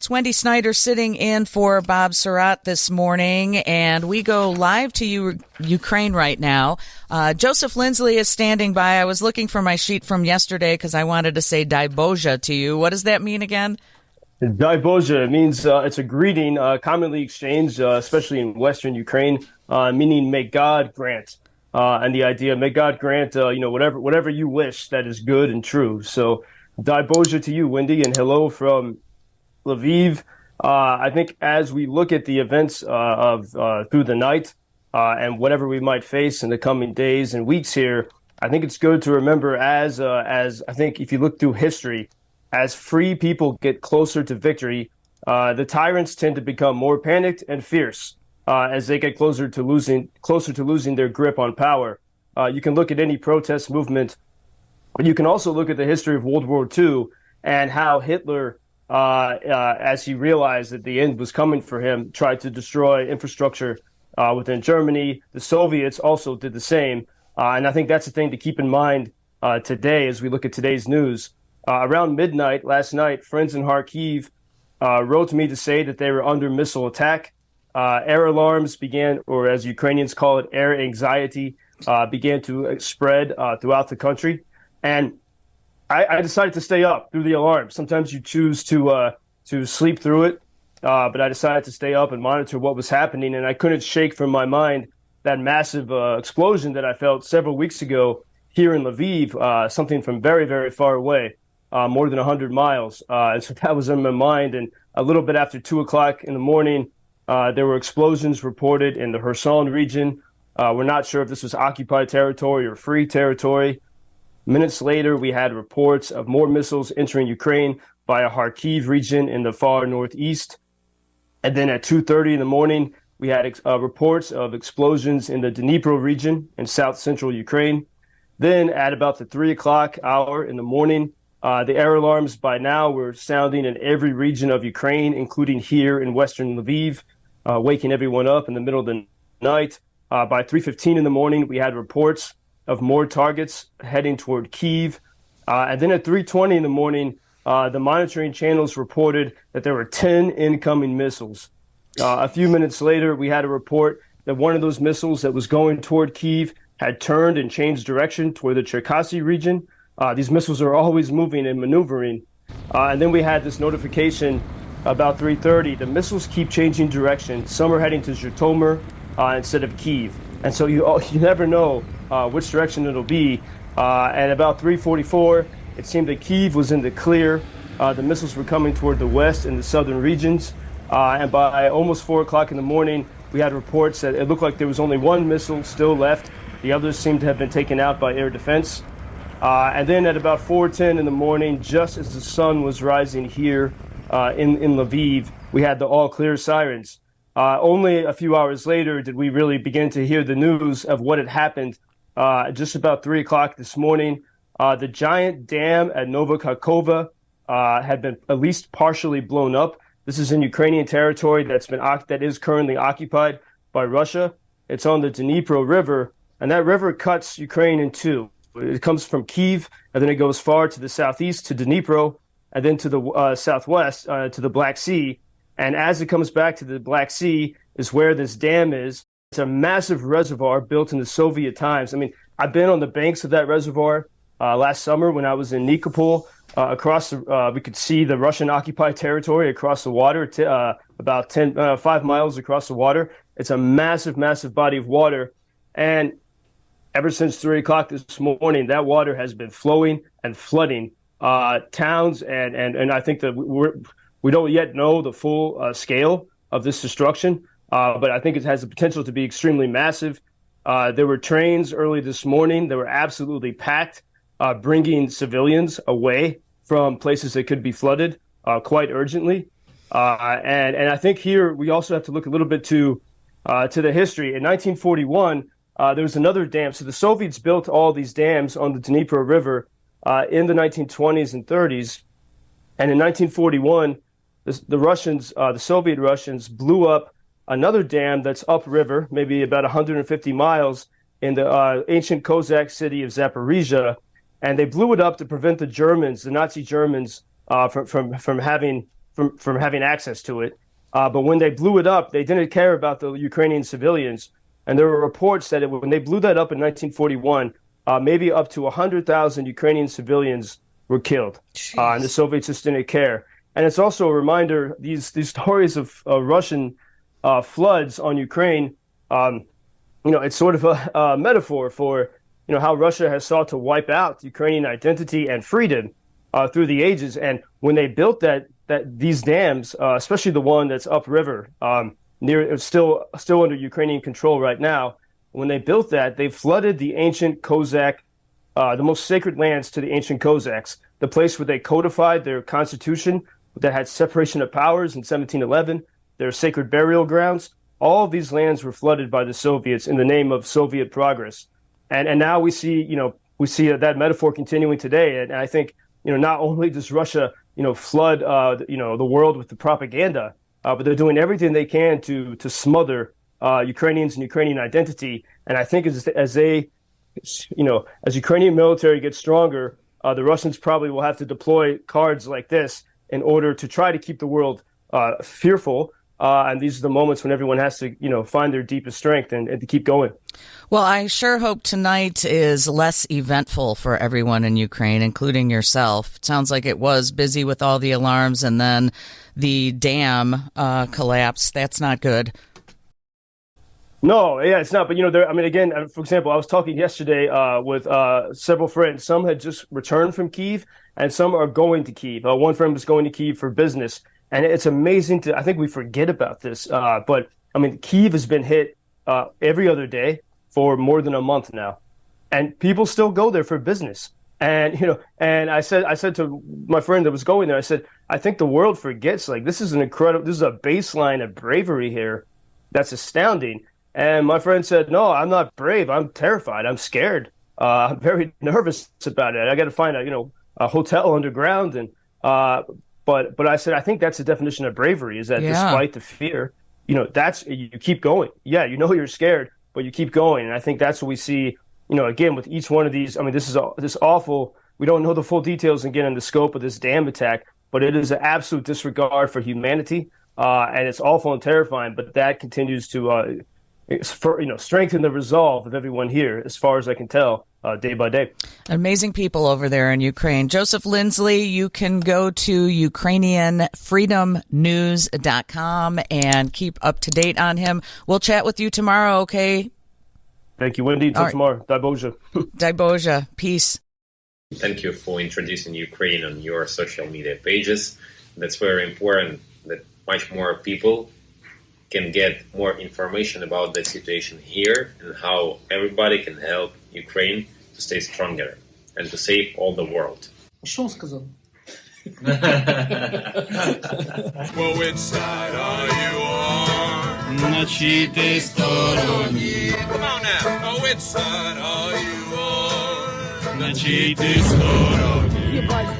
It's Wendy Snyder sitting in for Bob Sirott this morning, and we go live to Ukraine right now. Joseph Lindsley is standing by. I was looking for my sheet from yesterday because I wanted to say Dai Bože to you. What does that mean again? Dai Bože means it's a greeting commonly exchanged, especially in Western Ukraine, meaning may God grant. And the idea, may God grant, whatever you wish that is good and true. So Dai Bože to you, Wendy, and hello from Lviv. I think as we look at the events of through the night and whatever we might face in the coming days and weeks here, I think it's good to remember as I think if you look through history, as free people get closer to victory, the tyrants tend to become more panicked and fierce as they get closer to losing their grip on power. You can look at any protest movement, but you can also look at the history of World War II and how Hitler, as he realized that the end was coming for him, tried to destroy infrastructure within Germany. The Soviets also did the same. And I think that's the thing to keep in mind today as we look at today's news. Around midnight last night, friends in Kharkiv wrote to me to say that they were under missile attack. Air alarms began, or as Ukrainians call it, air anxiety, began to spread throughout the country. And I decided to stay up through the alarm. Sometimes you choose to sleep through it, but I decided to stay up and monitor what was happening. And I couldn't shake from my mind that massive explosion that I felt several weeks ago here in Lviv, something from very, very far away, more than 100 miles. And so that was in my mind. And a little bit after 2 o'clock in the morning, there were explosions reported in the Kherson region. We're not sure if this was occupied territory or free territory. Minutes later, we had reports of more missiles entering Ukraine via Kharkiv region in the far northeast. And then at 2:30 in the morning, we had reports of explosions in the Dnipro region in south central Ukraine. Then at about the 3 o'clock hour in the morning, the air alarms by now were sounding in every region of Ukraine, including here in western Lviv, waking everyone up in the middle of the night. By 3:15 in the morning, we had reports of more targets heading toward Kyiv. And then at 3:20 in the morning, the monitoring channels reported that there were 10 incoming missiles. A few minutes later, we had a report that one of those missiles that was going toward Kyiv had turned and changed direction toward the Cherkasy region. These missiles are always moving and maneuvering. And then we had this notification about 3:30. The missiles keep changing direction. Some are heading to Zhytomyr instead of Kyiv. And so you never know which direction it'll be. And about 3:44, it seemed that Kyiv was in the clear. The missiles were coming toward the west and the southern regions. And by almost 4 o'clock in the morning, we had reports that it looked like there was only one missile still left. The others seemed to have been taken out by air defense. And then at about 4:10 in the morning, just as the sun was rising here in Lviv, we had the all clear sirens. Only a few hours later did we really begin to hear the news of what had happened. Just about 3 o'clock this morning, the giant dam at Nova Kakhovka had been at least partially blown up. This is in Ukrainian territory that is currently occupied by Russia. It's on the Dnipro River, and that river cuts Ukraine in two. It comes from Kyiv, and then it goes far to the southeast to Dnipro, and then to the southwest to the Black Sea. And as it comes back to the Black Sea is where this dam is. It's a massive reservoir built in the Soviet times. I mean, I've been on the banks of that reservoir last summer when I was in Nikopol. We could see the Russian-occupied territory across the water, about 5 miles across the water. It's a massive, massive body of water. And ever since 3 o'clock this morning, that water has been flowing and flooding towns. And I think that we don't yet know the full scale of this destruction, but I think it has the potential to be extremely massive. There were trains early this morning that were absolutely packed, bringing civilians away from places that could be flooded quite urgently. And I think here we also have to look a little bit to the history. In 1941, there was another dam. So the Soviets built all these dams on the Dnipro River in the 1920s and 30s. And in 1941, the Soviet Russians blew up another dam that's upriver, maybe about 150 miles in the ancient Cossack city of Zaporizhia. And they blew it up to prevent the Nazi Germans, from from having access to it. But when they blew it up, they didn't care about the Ukrainian civilians. And there were reports that when they blew that up in 1941, maybe up to 100,000 Ukrainian civilians were killed. And the Soviets just didn't care. And it's also a reminder, these stories of Russian floods on Ukraine, it's sort of a metaphor for, how Russia has sought to wipe out Ukrainian identity and freedom through the ages. And when they built these dams, especially the one that's upriver, it's still under Ukrainian control right now. When they built that, they flooded the ancient Cossack, the most sacred lands to the ancient Cossacks, the place where they codified their constitution that had separation of powers in 1711, their sacred burial grounds. All of these lands were flooded by the Soviets in the name of Soviet progress. And now we see that metaphor continuing today. And I think, not only does Russia, flood, the world with the propaganda, but they're doing everything they can to smother Ukrainians and Ukrainian identity. And I think as Ukrainian military gets stronger, the Russians probably will have to deploy cards like this in order to try to keep the world fearful. And these are the moments when everyone has to, find their deepest strength and to keep going. Well, I sure hope tonight is less eventful for everyone in Ukraine, including yourself. It sounds like it was busy with all the alarms, and then the dam collapsed. That's not good. No, yeah, it's not. But, again, for example, I was talking yesterday with several friends. Some had just returned from Kyiv, and some are going to Kyiv. One friend was going to Kyiv for business. And it's amazing I think we forget about this. But Kyiv has been hit every other day for more than a month now. And people still go there for business. And, and I said to my friend that was going there, I said, I think the world forgets, this is a baseline of bravery here. That's astounding. And my friend said, no, I'm not brave. I'm terrified. I'm scared. I'm very nervous about it. I got to find a hotel underground. And, But I said, I think that's the definition of bravery, is that despite the fear, you keep going. Yeah, you're scared, but you keep going. And I think that's what we see, again, with each one of these. This is this awful. We don't know the full details again in the scope of this dam attack, but it is an absolute disregard for humanity. And it's awful and terrifying. But that continues to, strengthen the resolve of everyone here, as far as I can tell. Day by day. Amazing people over there in Ukraine. Joseph Lindsley, you can go to UkrainianFreedomNews.com and keep up to date on him. We'll chat with you tomorrow, okay? Thank you, Wendy. Until tomorrow. Dai Bože. Dai Bože. Peace. Thank you for introducing Ukraine on your social media pages. That's very important that much more people can get more information about the situation here and how everybody can help Ukraine to stay stronger and to save all the world. Что он сказал? Well, which side are you on? На чьей ты стороне? Come on now. Oh, which side are you on? На чьей ты стороне? Ебать.